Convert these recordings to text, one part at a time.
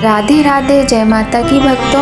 राधे राधे, जय माता की भक्तों।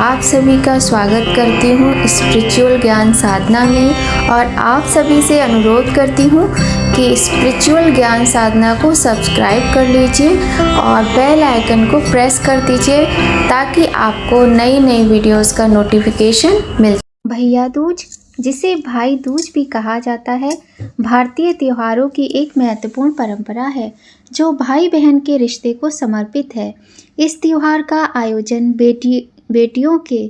आप सभी का स्वागत करती हूँ स्पिरिचुअल ज्ञान साधना में और आप सभी से अनुरोध करती हूँ कि स्पिरिचुअल ज्ञान साधना को सब्सक्राइब कर लीजिए और बेल आइकन को प्रेस कर दीजिए ताकि आपको नई नई वीडियोस का नोटिफिकेशन मिल। भैया दूज, जिसे भाई दूज भी कहा जाता है, भारतीय त्योहारों की एक महत्वपूर्ण परंपरा है जो भाई बहन के रिश्ते को समर्पित है। इस त्योहार का आयोजन बेटियों के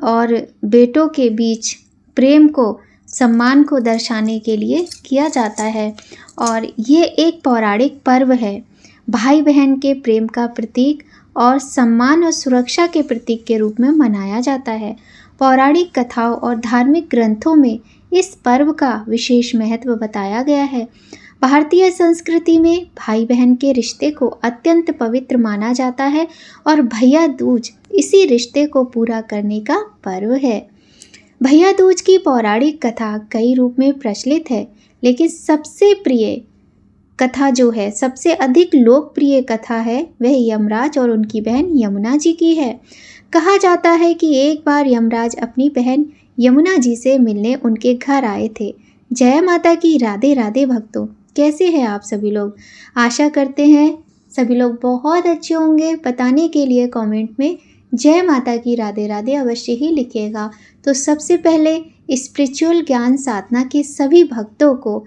और बेटों के बीच प्रेम को, सम्मान को दर्शाने के लिए किया जाता है और ये एक पौराणिक पर्व है। भाई बहन के प्रेम का प्रतीक और सम्मान और सुरक्षा के प्रतीक के रूप में मनाया जाता है। पौराणिक कथाओं और धार्मिक ग्रंथों में इस पर्व का विशेष महत्व बताया गया है। भारतीय संस्कृति में भाई बहन के रिश्ते को अत्यंत पवित्र माना जाता है और भैया दूज इसी रिश्ते को पूरा करने का पर्व है। भैया दूज की पौराणिक कथा कई रूप में प्रचलित है, लेकिन सबसे प्रिय कथा जो है, सबसे अधिक लोकप्रिय कथा है, वह यमराज और उनकी बहन यमुना जी की है। कहा जाता है कि एक बार यमराज अपनी बहन यमुना जी से मिलने उनके घर आए थे। जय माता की राधे राधे भक्तों, कैसे हैं आप सभी लोग? आशा करते हैं सभी लोग बहुत अच्छे होंगे। बताने के लिए कमेंट में जय माता की राधे राधे अवश्य ही लिखिएगा। तो सबसे पहले स्पिरिचुअल ज्ञान साधना के सभी भक्तों को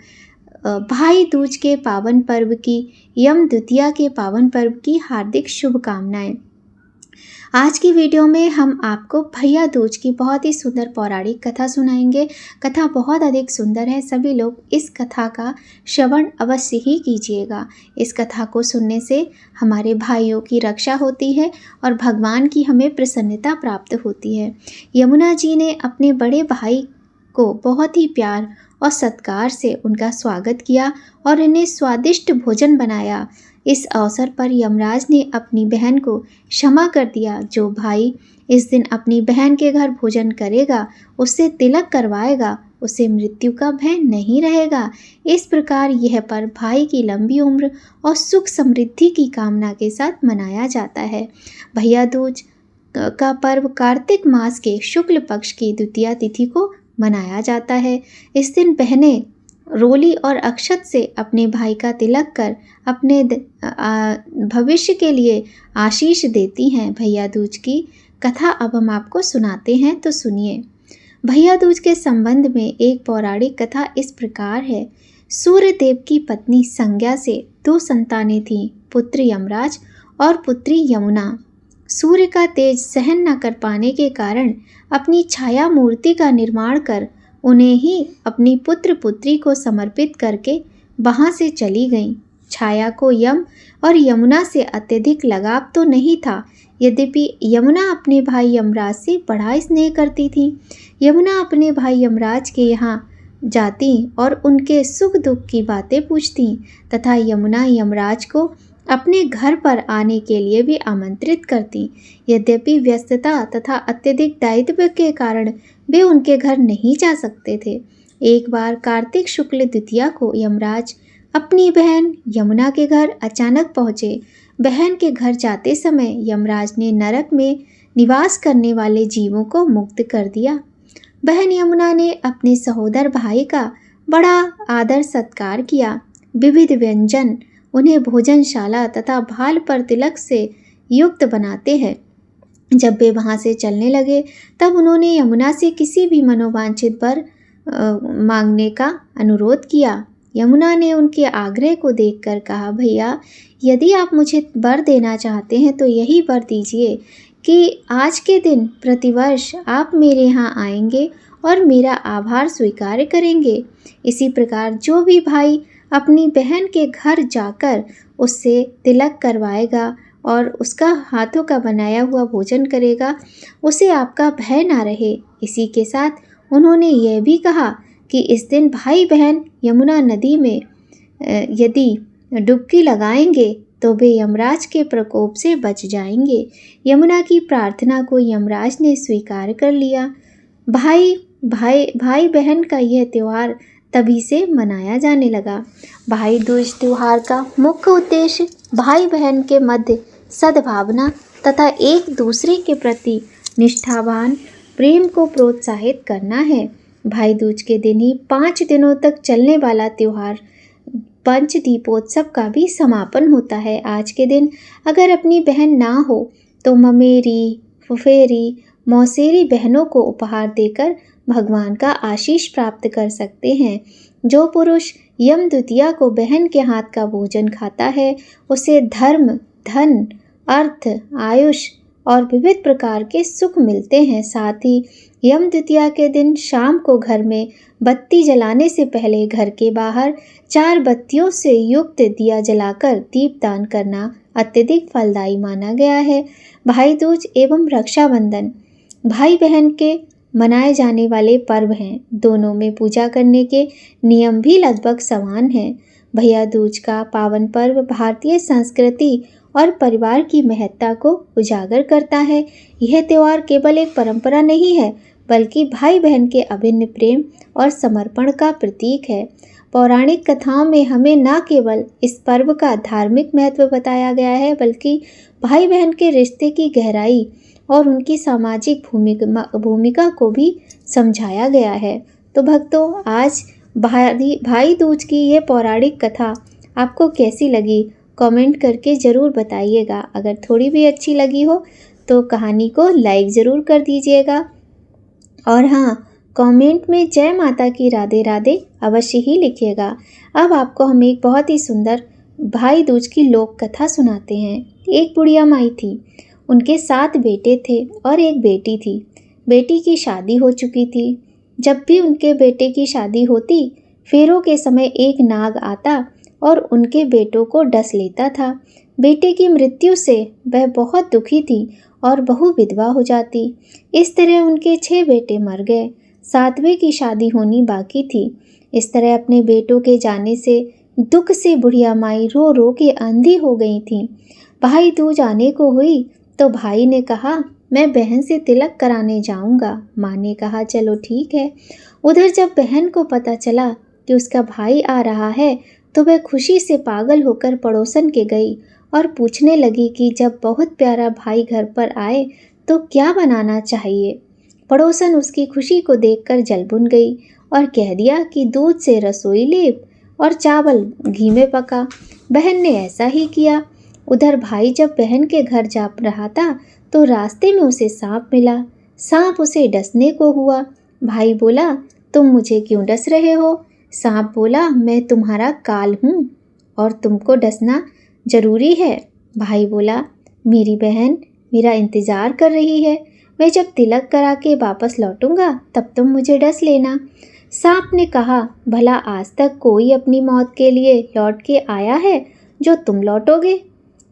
भाई दूज के पावन पर्व की, यम द्वितीया के पावन पर्व की हार्दिक शुभकामनाएं। आज की वीडियो में हम आपको भैया दूज की बहुत ही सुंदर पौराणिक कथा सुनाएंगे। कथा बहुत अधिक सुंदर है, सभी लोग इस कथा का श्रवण अवश्य ही कीजिएगा। इस कथा को सुनने से हमारे भाइयों की रक्षा होती है और भगवान की हमें प्रसन्नता प्राप्त होती है। यमुना जी ने अपने बड़े भाई को बहुत ही प्यार और सत्कार से उनका स्वागत किया और इन्हें स्वादिष्ट भोजन बनाया। इस अवसर पर यमराज ने अपनी बहन को क्षमा कर दिया। जो भाई इस दिन अपनी बहन के घर भोजन करेगा, उससे तिलक करवाएगा, उसे मृत्यु का भय नहीं रहेगा। इस प्रकार यह पर्व भाई की लंबी उम्र और सुख समृद्धि की कामना के साथ मनाया जाता है। भैया दूज का पर्व कार्तिक मास के शुक्ल पक्ष की द्वितीया तिथि को मनाया जाता है। इस दिन बहनें रोली और अक्षत से अपने भाई का तिलक कर अपने भविष्य के लिए आशीष देती हैं। भैया दूज की कथा अब हम आपको सुनाते हैं, तो सुनिए। भैया दूज के संबंध में एक पौराणिक कथा इस प्रकार है। सूर्य देव की पत्नी संज्ञा से 2 संतानें थीं, पुत्र यमराज और पुत्री यमुना। सूर्य का तेज सहन न कर पाने के कारण अपनी छाया मूर्ति का निर्माण कर उन्हें ही अपनी पुत्र पुत्री को समर्पित करके वहाँ से चली गईं। छाया को यम और यमुना से अत्यधिक लगाव तो नहीं था, यद्यपि यमुना अपने भाई यमराज से बड़ा स्नेह करती थी। यमुना अपने भाई यमराज के यहाँ जाती और उनके सुख दुख की बातें पूछती तथा यमुना यमराज को अपने घर पर आने के लिए भी आमंत्रित करती। यद्यपि व्यस्तता तथा अत्यधिक दायित्व के कारण वे उनके घर नहीं जा सकते थे। एक बार कार्तिक शुक्ल द्वितीया को यमराज अपनी बहन यमुना के घर अचानक पहुँचे। बहन के घर जाते समय यमराज ने नरक में निवास करने वाले जीवों को मुक्त कर दिया। बहन यमुना ने अपने सहोदर भाई का बड़ा आदर सत्कार किया। विविध व्यंजन उन्हें भोजनशाला तथा भाल पर तिलक से युक्त बनाते हैं। जब वे वहाँ से चलने लगे तब उन्होंने यमुना से किसी भी मनोवांछित वर मांगने का अनुरोध किया। यमुना ने उनके आग्रह को देखकर कहा, भैया यदि आप मुझे वर देना चाहते हैं तो यही वर दीजिए कि आज के दिन प्रतिवर्ष आप मेरे यहाँ आएंगे और मेरा आभार स्वीकार करेंगे। इसी प्रकार जो भी भाई अपनी बहन के घर जाकर उससे तिलक करवाएगा और उसका हाथों का बनाया हुआ भोजन करेगा, उसे आपका भय ना रहे। इसी के साथ उन्होंने यह भी कहा कि इस दिन भाई बहन यमुना नदी में यदि डुबकी लगाएंगे तो वे यमराज के प्रकोप से बच जाएंगे। यमुना की प्रार्थना को यमराज ने स्वीकार कर लिया। भाई बहन का यह त्यौहार तभी से मनाया जाने लगा। भाई दूज त्यौहार का मुख्य उद्देश्य भाई बहन के मध्य सद्भावना तथा एक दूसरे के प्रति निष्ठावान प्रेम को प्रोत्साहित करना है। भाई दूज के दिन ही 5 दिनों तक चलने वाला त्योहार पंच दीपोत्सव का भी समापन होता है। आज के दिन अगर अपनी बहन ना हो तो ममेरी, फुफेरी, मौसेरी बहनों को उपहार देकर भगवान का आशीष प्राप्त कर सकते हैं। जो पुरुष यम द्वितीया को बहन के हाथ का भोजन खाता है उसे धर्म, धन, अर्थ, आयुष और विविध प्रकार के सुख मिलते हैं। साथ ही यम द्वितीया के दिन शाम को घर में बत्ती जलाने से पहले घर के बाहर 4 बत्तियों से युक्त दिया जलाकर दीपदान करना अत्यधिक फलदायी माना गया है। भाई दूज एवं रक्षाबंधन भाई बहन के मनाए जाने वाले पर्व हैं। दोनों में पूजा करने के नियम भी लगभग समान हैं। भैया दूज का पावन पर्व भारतीय संस्कृति और परिवार की महत्ता को उजागर करता है। यह त्यौहार केवल एक परंपरा नहीं है बल्कि भाई बहन के अभिन्न प्रेम और समर्पण का प्रतीक है। पौराणिक कथाओं में हमें न केवल इस पर्व का धार्मिक महत्व बताया गया है बल्कि भाई बहन के रिश्ते की गहराई और उनकी सामाजिक भूमिका को भी समझाया गया है। तो भक्तों, आज भाई दूज की ये पौराणिक कथा आपको कैसी लगी कमेंट करके ज़रूर बताइएगा। अगर थोड़ी भी अच्छी लगी हो तो कहानी को लाइक ज़रूर कर दीजिएगा और हाँ, कमेंट में जय माता की राधे राधे अवश्य ही लिखिएगा। अब आपको हम एक बहुत ही सुंदर भाई दूज की लोक कथा सुनाते हैं। एक बुढ़िया माई थी, उनके 7 बेटे थे और एक बेटी थी। बेटी की शादी हो चुकी थी। जब भी उनके बेटे की शादी होती, फेरों के समय एक नाग आता और उनके बेटों को डस लेता था। बेटे की मृत्यु से वह बहुत दुखी थी और बहू विधवा हो जाती। इस तरह उनके 6 बेटे मर गए। 7वें की शादी होनी बाकी थी। इस तरह अपने बेटों के जाने से दुख से बुढ़िया माई रो रो के अंधी हो गई थी। भाई दूज आने को हुई तो भाई ने कहा, मैं बहन से तिलक कराने जाऊंगा। माँ ने कहा, चलो ठीक है। उधर जब बहन को पता चला कि उसका भाई आ रहा है तो वह खुशी से पागल होकर पड़ोसन के गई और पूछने लगी कि जब बहुत प्यारा भाई घर पर आए तो क्या बनाना चाहिए। पड़ोसन उसकी खुशी को देखकर जलबुन गई और कह दिया कि दूध से रसोई लेप और चावल घी में पका। बहन ने ऐसा ही किया। उधर भाई जब बहन के घर जा रहा था तो रास्ते में उसे सांप मिला। सांप उसे डसने को हुआ। भाई बोला, तुम मुझे क्यों डस रहे हो? सांप बोला, मैं तुम्हारा काल हूँ और तुमको डसना जरूरी है। भाई बोला, मेरी बहन मेरा इंतज़ार कर रही है। मैं जब तिलक करा के वापस लौटूंगा तब तुम मुझे डस लेना। सांप ने कहा, भला आज तक कोई अपनी मौत के लिए लौट के आया है जो तुम लौटोगे?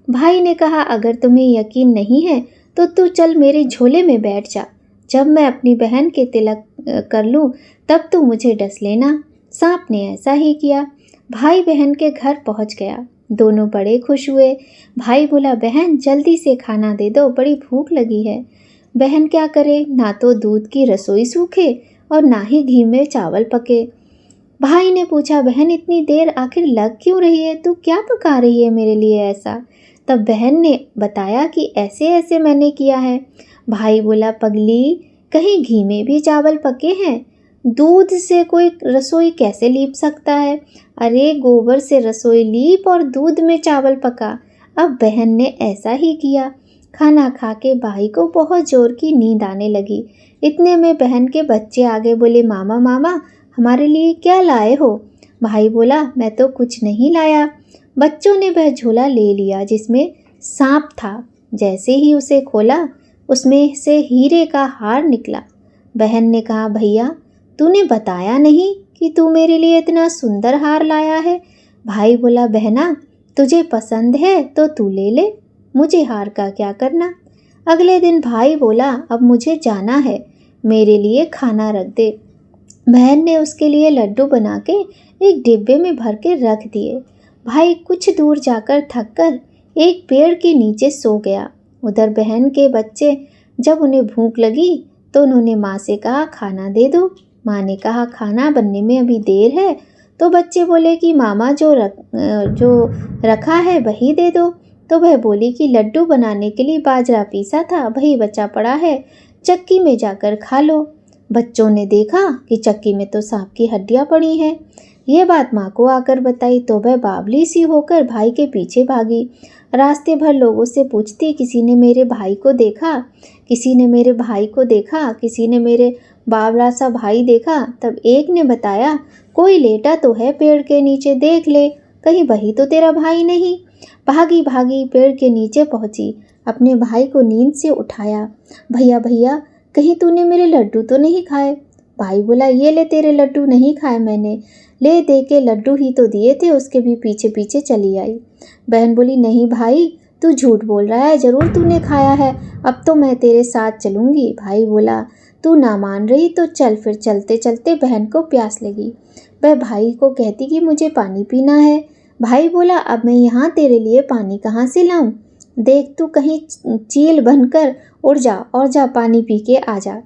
भाई ने कहा, अगर तुम्हें यकीन नहीं है तो तू चल मेरे झोले में बैठ जा। जब मैं अपनी बहन के तिलक कर लूँ तब तू मुझे डस लेना। सांप ने ऐसा ही किया। भाई बहन के घर पहुँच गया। दोनों बड़े खुश हुए। भाई बोला, बहन जल्दी से खाना दे दो, बड़ी भूख लगी है। बहन क्या करे, ना तो दूध की रसोई सूखे और ना ही घी में चावल पके। भाई ने पूछा, बहन इतनी देर आखिर लग क्यों रही है? तू क्या पका रही है मेरे लिए ऐसा? तब बहन ने बताया कि ऐसे ऐसे मैंने किया है। भाई बोला, पगली, कहीं घी में भी चावल पके हैं? दूध से कोई रसोई कैसे लीप सकता है? अरे गोबर से रसोई लीप और दूध में चावल पका। अब बहन ने ऐसा ही किया। खाना खा के भाई को बहुत जोर की नींद आने लगी। इतने में बहन के बच्चे आगे बोले, मामा मामा हमारे लिए क्या लाए हो? भाई बोला, मैं तो कुछ नहीं लाया। बच्चों ने वह झोला ले लिया जिसमें सांप था। जैसे ही उसे खोला उसमें से हीरे का हार निकला। बहन ने कहा, भैया तूने बताया नहीं कि तू मेरे लिए इतना सुंदर हार लाया है। भाई बोला, बहना तुझे पसंद है तो तू ले ले, मुझे हार का क्या करना। अगले दिन भाई बोला, अब मुझे जाना है, मेरे लिए खाना रख दे। बहन ने उसके लिए लड्डू बना के एक डिब्बे में भर के रख दिए। भाई कुछ दूर जाकर थककर एक पेड़ के नीचे सो गया। उधर बहन के बच्चे जब उन्हें भूख लगी तो उन्होंने माँ से कहा, खाना दे दो। माँ ने कहा, खाना बनने में अभी देर है। तो बच्चे बोले कि मामा जो रखा है वही दे दो। तो वह बोली कि लड्डू बनाने के लिए बाजरा पीसा था, वही बचा पड़ा है, चक्की में जाकर खा लो। बच्चों ने देखा कि चक्की में तो सांप की हड्डियां पड़ी हैं। यह बात माँ को आकर बताई तो वह बावली सी होकर भाई के पीछे भागी। रास्ते भर लोगों से पूछती, किसी ने मेरे भाई को देखा, किसी ने मेरे भाई को देखा, किसी ने मेरे बावला सा भाई देखा। तब एक ने बताया, कोई लेटा तो है पेड़ के नीचे, देख ले, कहीं वही तो तेरा भाई नहीं। भागी भागी पेड़ के नीचे पहुंची, अपने भाई को नींद से उठाया। भैया भैया, कहीं तूने मेरे लड्डू तो नहीं खाए? भाई बोला, ये ले तेरे लड्डू, नहीं खाए मैंने। ले दे के लड्डू ही तो दिए थे, उसके भी पीछे पीछे चली आई। बहन बोली, नहीं भाई, तू झूठ बोल रहा है, जरूर तूने खाया है, अब तो मैं तेरे साथ चलूंगी। भाई बोला, तू ना मान रही तो चल। फिर चलते चलते बहन को प्यास लगी। वह भाई को कहती कि मुझे पानी पीना है। भाई बोला, अब मैं यहाँ तेरे लिए पानी कहाँ से लाऊं? देख तू कहीं चील बनकर उड़ जा और जा पानी पी के आ जा।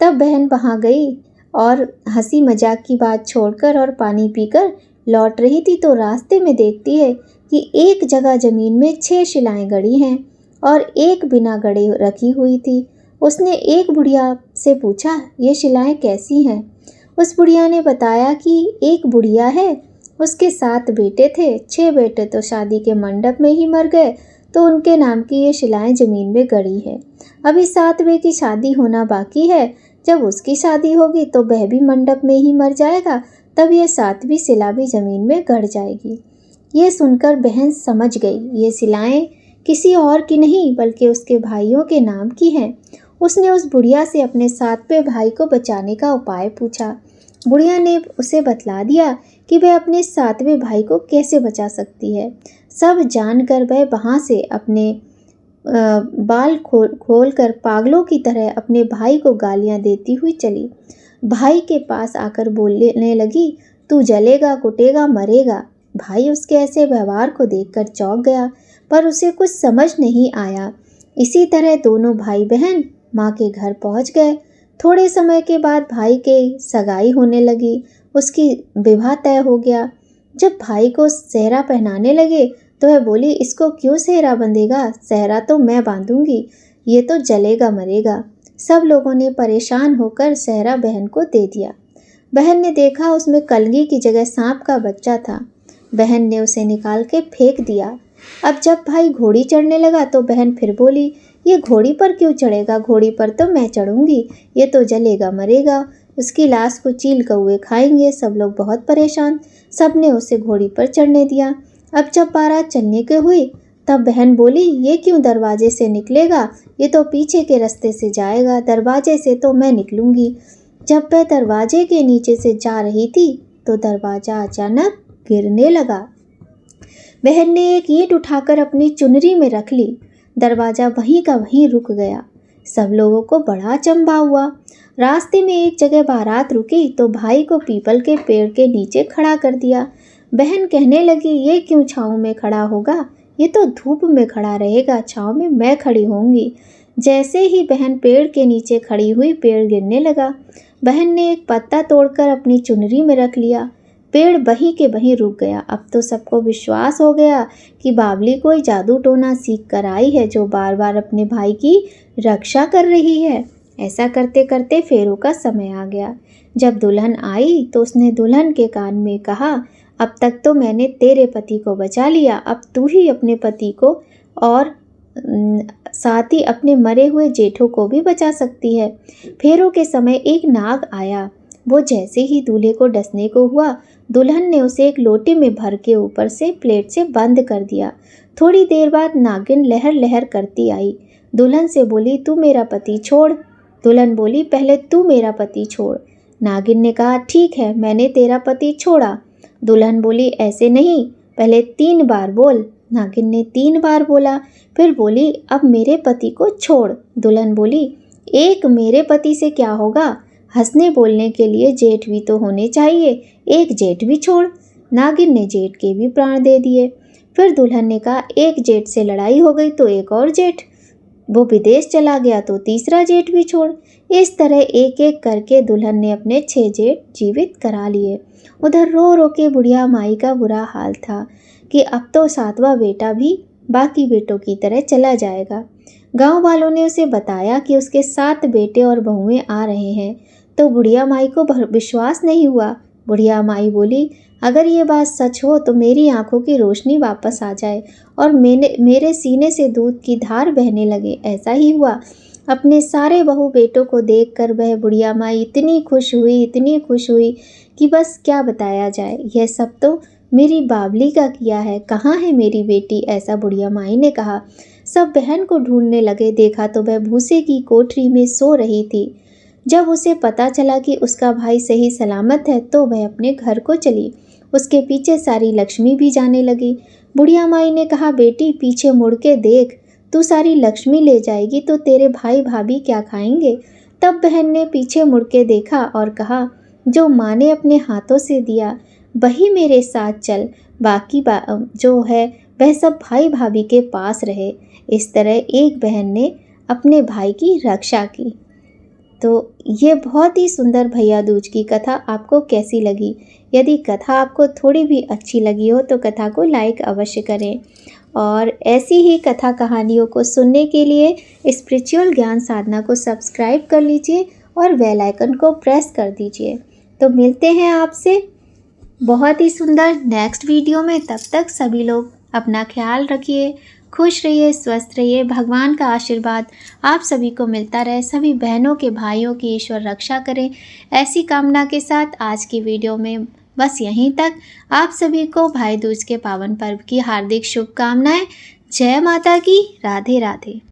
तब बहन वहाँ गई और हंसी मजाक की बात छोड़कर और पानी पीकर लौट रही थी तो रास्ते में देखती है कि एक जगह ज़मीन में 6 शिलाएं गड़ी हैं और एक बिना गड़े रखी हुई थी। उसने एक बुढ़िया से पूछा, ये शिलाएं कैसी हैं? उस बुढ़िया ने बताया कि एक बुढ़िया है, उसके 7 बेटे थे, 6 बेटे तो शादी के मंडप में ही मर गए, तो उनके नाम की ये शिलाएं ज़मीन में गड़ी है। अभी 7वें की शादी होना बाकी है, जब उसकी शादी होगी तो वह भी मंडप में ही मर जाएगा, तब ये 7वीं शिला भी ज़मीन में गड़ जाएगी। ये सुनकर बहन समझ गई, ये शिलाएं किसी और की नहीं बल्कि उसके भाइयों के नाम की हैं। उसने उस बुढ़िया से अपने 7वें भाई को बचाने का उपाय पूछा। बुढ़िया ने उसे बतला दिया कि वह अपने 7वें भाई को कैसे बचा सकती है। सब जानकर वह वहाँ से अपने बाल खोल कर पागलों की तरह अपने भाई को गालियाँ देती हुई चली। भाई के पास आकर बोलने लगी, तू जलेगा, कुटेगा, मरेगा। भाई उसके ऐसे व्यवहार को देखकर चौंक गया, पर उसे कुछ समझ नहीं आया। इसी तरह दोनों भाई बहन माँ के घर पहुँच गए। थोड़े समय के बाद भाई के सगाई होने लगी, उसकी विवाह तय हो गया। जब भाई को सेहरा पहनाने लगे तो वह बोली, इसको क्यों सेहरा बंधेगा? सेहरा तो मैं बांधूंगी, ये तो जलेगा मरेगा। सब लोगों ने परेशान होकर सेहरा बहन को दे दिया। बहन ने देखा उसमें कलगी की जगह सांप का बच्चा था। बहन ने उसे निकाल के फेंक दिया। अब जब भाई घोड़ी चढ़ने लगा तो बहन फिर बोली, ये घोड़ी पर क्यों चढ़ेगा? घोड़ी पर तो मैं चढ़ूंगी, ये तो जलेगा मरेगा, उसकी लाश को चील कौवे खाएंगे। सब लोग बहुत परेशान, सब ने उसे घोड़ी पर चढ़ने दिया। अब जब बारात चलने की हुई तब बहन बोली, ये क्यों दरवाजे से निकलेगा? ये तो पीछे के रास्ते से जाएगा, दरवाजे से तो मैं निकलूंगी। जब वह दरवाजे के नीचे से जा रही थी तो दरवाजा अचानक गिरने लगा। बहन ने एक ईंट उठाकर अपनी चुनरी में रख ली। दरवाजा वहीं का वहीं रुक गया। सब लोगों को बड़ा अचंभा हुआ। रास्ते में एक जगह बारात रुकी तो भाई को पीपल के पेड़ के नीचे खड़ा कर दिया। बहन कहने लगी, ये क्यों छाँव में खड़ा होगा? ये तो धूप में खड़ा रहेगा, छाँव में मैं खड़ी होंगी। जैसे ही बहन पेड़ के नीचे खड़ी हुई, पेड़ गिरने लगा। बहन ने एक पत्ता तोड़कर अपनी चुनरी में रख लिया। पेड़ वहीं के वहीं रुक गया। अब तो सबको विश्वास हो गया कि बावली कोई जादू टोना सीख कर आई है जो बार बार अपने भाई की रक्षा कर रही है। ऐसा करते करते फेरों का समय आ गया। जब दुल्हन आई तो उसने दुल्हन के कान में कहा, अब तक तो मैंने तेरे पति को बचा लिया, अब तू ही अपने पति को और साथ ही अपने मरे हुए जेठों को भी बचा सकती है। फेरों के समय एक नाग आया। वो जैसे ही दूल्हे को डसने को हुआ, दुल्हन ने उसे एक लोटे में भर के ऊपर से प्लेट से बंद कर दिया। थोड़ी देर बाद नागिन लहर लहर करती आई। दुल्हन से बोली, तू मेरा पति छोड़। दुल्हन बोली, पहले तू मेरा पति छोड़। नागिन ने कहा, ठीक है, मैंने तेरा पति छोड़ा। दुल्हन बोली, ऐसे नहीं, पहले 3 बार बोल। नागिन ने 3 बार बोला। फिर बोली, अब मेरे पति को छोड़। दुल्हन बोली, एक मेरे पति से क्या होगा? हंसने बोलने के लिए जेठ भी तो होने चाहिए, एक जेठ भी छोड़। नागिन ने जेठ के भी प्राण दे दिए। फिर दुल्हन ने कहा, एक जेठ से लड़ाई हो गई तो एक और जेठ, वो विदेश चला गया तो तीसरा जेठ भी छोड़। इस तरह एक एक करके दुल्हन ने अपने 6 जेठ जीवित करा लिए। उधर रो रो के बुढ़िया माई का बुरा हाल था कि अब तो 7वां बेटा भी बाकी बेटों की तरह चला जाएगा। गांव वालों ने उसे बताया कि उसके 7 बेटे और बहुएं आ रहे हैं, तो बुढ़िया माई को विश्वास नहीं हुआ। बुढ़िया माई बोली, अगर ये बात सच हो तो मेरी आंखों की रोशनी वापस आ जाए और मेरे सीने से दूध की धार बहने लगे। ऐसा ही हुआ। अपने सारे बहू बेटों को देखकर वह बुढ़िया माई इतनी खुश हुई कि बस क्या बताया जाए। यह सब तो मेरी बाबली का किया है, कहाँ है मेरी बेटी? ऐसा बुढ़िया माई ने कहा। सब बहन को ढूंढने लगे। देखा तो वह भूसे की कोठरी में सो रही थी। जब उसे पता चला कि उसका भाई सही सलामत है तो वह अपने घर को चली। उसके पीछे सारी लक्ष्मी भी जाने लगी। बुढ़िया माई ने कहा, बेटी पीछे मुड़ के देख, तू सारी लक्ष्मी ले जाएगी तो तेरे भाई भाभी क्या खाएंगे? तब बहन ने पीछे मुड़ के देखा और कहा, जो माँ ने अपने हाथों से दिया वही मेरे साथ चल, बाकी जो है वह सब भाई भाभी के पास रहे। इस तरह एक बहन ने अपने भाई की रक्षा की। तो ये बहुत ही सुंदर भैया दूज की कथा आपको कैसी लगी? यदि कथा आपको थोड़ी भी अच्छी लगी हो तो कथा को लाइक अवश्य करें, और ऐसी ही कथा कहानियों को सुनने के लिए स्पिरिचुअल ज्ञान साधना को सब्सक्राइब कर लीजिए और बेल आइकन को प्रेस कर दीजिए। तो मिलते हैं आपसे बहुत ही सुंदर नेक्स्ट वीडियो में। तब तक सभी लोग अपना ख्याल रखिए, खुश रहिए, स्वस्थ रहिए। भगवान का आशीर्वाद आप सभी को मिलता रहे। सभी बहनों के भाइयों की ईश्वर रक्षा करें, ऐसी कामना के साथ आज की वीडियो में बस यहीं तक। आप सभी को भाई दूज के पावन पर्व की हार्दिक शुभकामनाएं। जय माता की। राधे राधे।